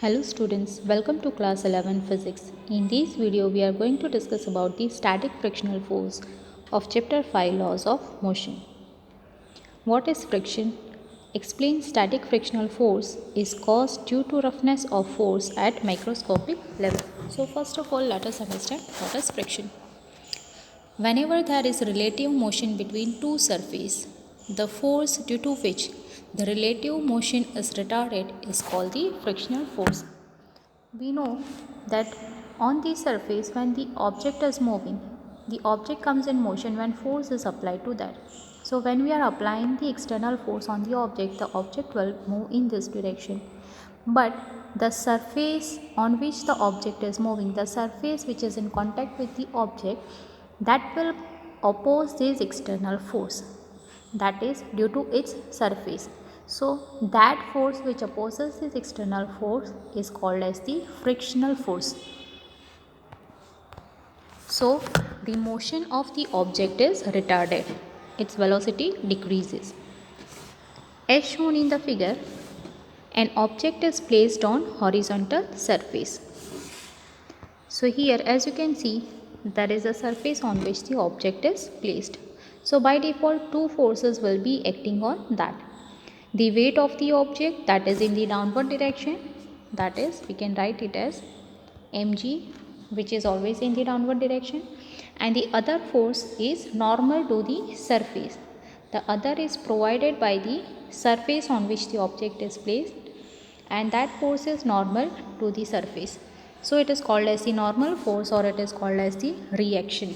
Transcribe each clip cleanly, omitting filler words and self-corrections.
Hello students, welcome to class 11 physics. In this video we are going to discuss about the static frictional force of chapter 5 laws of motion. What is friction? Explain static frictional force is caused due to roughness of force at microscopic level. So first of all let us understand what is friction. Whenever there is relative motion between two surfaces, the force due to which the relative motion is retarded is called the frictional force. We know that on the surface when the object is moving, the object comes in motion when force is applied to that. So when we are applying the external force on the object will move in this direction. But the surface on which the object is moving, the surface which is in contact with the object, that will oppose this external force, that is due to its surface. So that force which opposes this external force is called as the frictional force. So the motion of the object is retarded, its velocity decreases. As shown in the figure, an object is placed on horizontal surface. So here as you can see, there is a surface on which the object is placed. So by default two forces will be acting on that. The weight of the object, that is in the downward direction, that is we can write it as mg, which is always in the downward direction, and the other force is normal to the surface. The other is provided by the surface on which the object is placed, and that force is normal to the surface. So it is called as the normal force, or it is called as the reaction.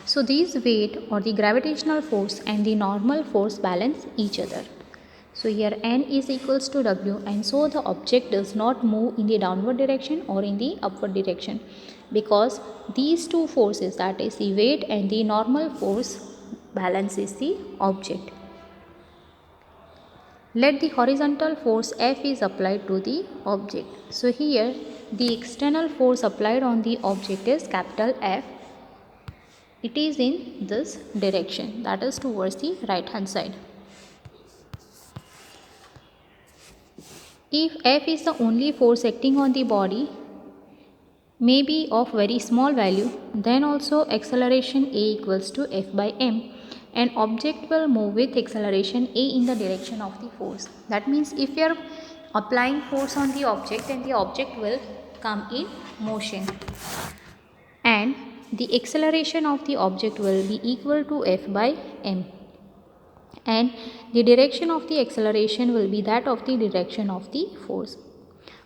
So these weight or the gravitational force and the normal force balance each other. So here N is equals to W, and so the object does not move in the downward direction or in the upward direction, because these two forces, that is the weight and the normal force, balances the object. Let the horizontal force F is applied to the object. So here the external force applied on the object is capital F. It is in this direction, that is towards the right hand side. If F is the only force acting on the body, may be of very small value, then also acceleration A equals to F by m. An object will move with acceleration A in the direction of the force. That means if you are applying force on the object, then the object will come in motion, and the acceleration of the object will be equal to F by m, and the direction of the acceleration will be that of the direction of the force.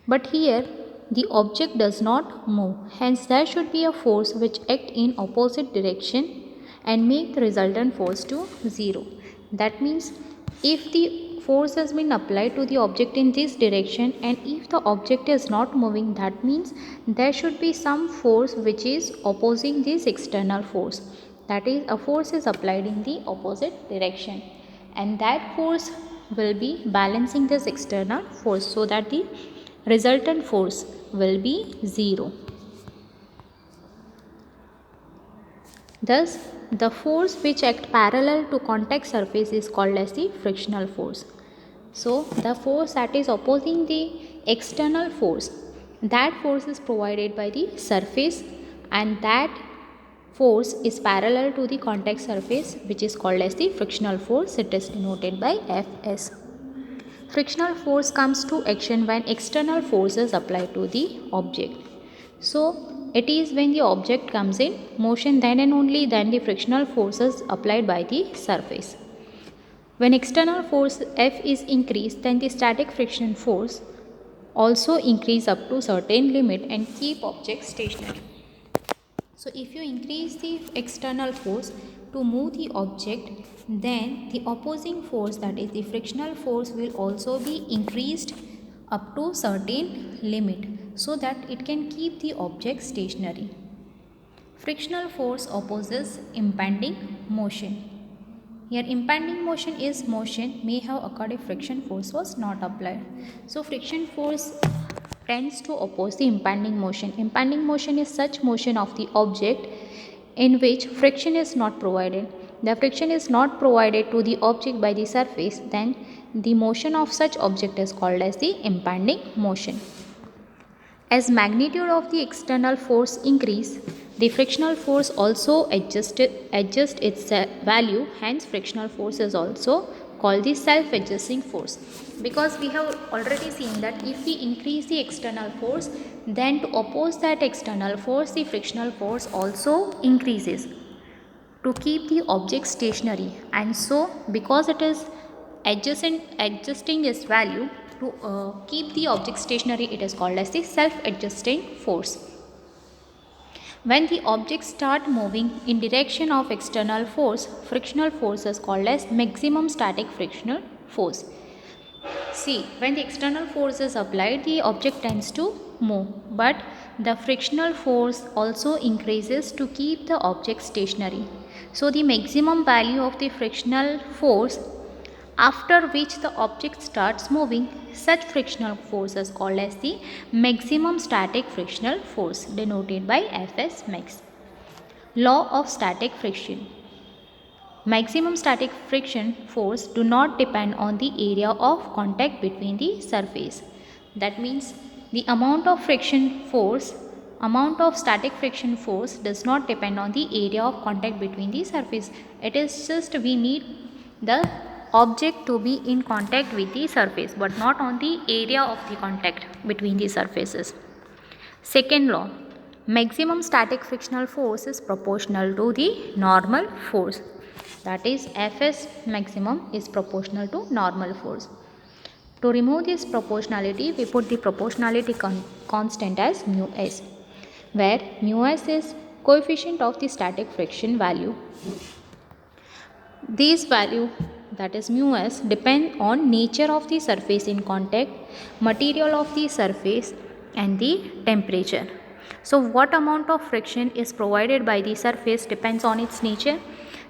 But here the object does not move, hence there should be a force which act in opposite direction and make the resultant force to 0. That means if the force has been applied to the object in this direction, and if the object is not moving, that means there should be some force which is opposing this external force, that is a force is applied in the opposite direction, and that force will be balancing this external force, so that the resultant force will be 0. Thus, the force which act parallel to contact surface is called as the frictional force. So, the force that is opposing the external force, that force is provided by the surface, and that force is parallel to the contact surface, which is called as the frictional force. It is denoted by Fs. Frictional force comes to action when external force is applied to the object. So it is when the object comes in motion, then and only then the frictional force is applied by the surface. When external force F is increased, then the static friction force also increase up to certain limit and keep object stationary. So if you increase the external force to move the object, then the opposing force, that is the frictional force, will also be increased up to certain limit, so that it can keep the object stationary. Frictional force opposes impending motion. Here impending motion is motion may have occurred if friction force was not applied. So friction force tends to oppose the impending motion. Impending motion is such motion of the object in which friction is not provided. The friction is not provided to the object by the surface, then the motion of such object is called as the impending motion. As magnitude of the external force increase, the frictional force also adjust its value. Hence, frictional force is also called the self-adjusting force. Because we have already seen that if we increase the external force, then to oppose that external force, the frictional force also increases to keep the object stationary. And so, because it is adjusting its value to keep the object stationary, it is called as the self-adjusting force. When the objects start moving in direction of external force, frictional force is called as maximum static frictional force. See, when the external force is applied, the object tends to move, but the frictional force also increases to keep the object stationary. So, the maximum value of the frictional force after which the object starts moving, such frictional force is called as the maximum static frictional force, denoted by Fs max. Law of static friction. Maximum static friction force do not depend on the area of contact between the surface. That means the amount of static friction force does not depend on the area of contact between the surface. It is just we need the object to be in contact with the surface, but not on the area of the contact between the surfaces. Second law, maximum static frictional force is proportional to the normal force. That is, Fs maximum is proportional to normal force. To remove this proportionality, we put the proportionality constant as mu s, where mu s is coefficient of the static friction value. These value, that is mu s, depend on nature of the surface in contact, material of the surface, and the temperature. So, what amount of friction is provided by the surface depends on its nature,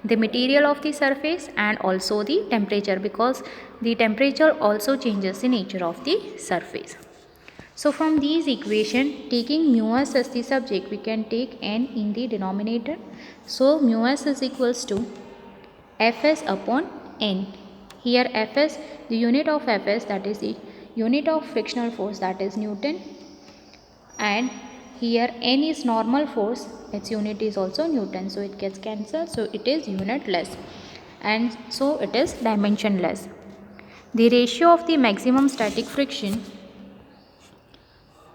the material of the surface, and also the temperature, because the temperature also changes the nature of the surface. So, from these equation, taking mu s as the subject, we can take n in the denominator. So, mu s is equals to Fs upon n. Here Fs, the unit of Fs, that is the unit of frictional force, that is Newton, and here n is normal force, its unit is also Newton, so it gets cancelled, so it is unitless, and so it is dimensionless. The ratio of the maximum static friction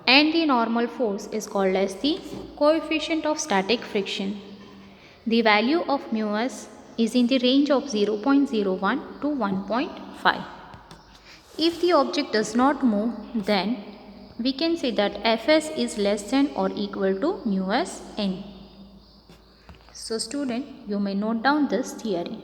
and the normal force is called as the coefficient of static friction. The value of mu s is in the range of 0.01 to 1.5. If the object does not move, then we can say that Fs is less than or equal to mu s n. So student, you may note down this theory.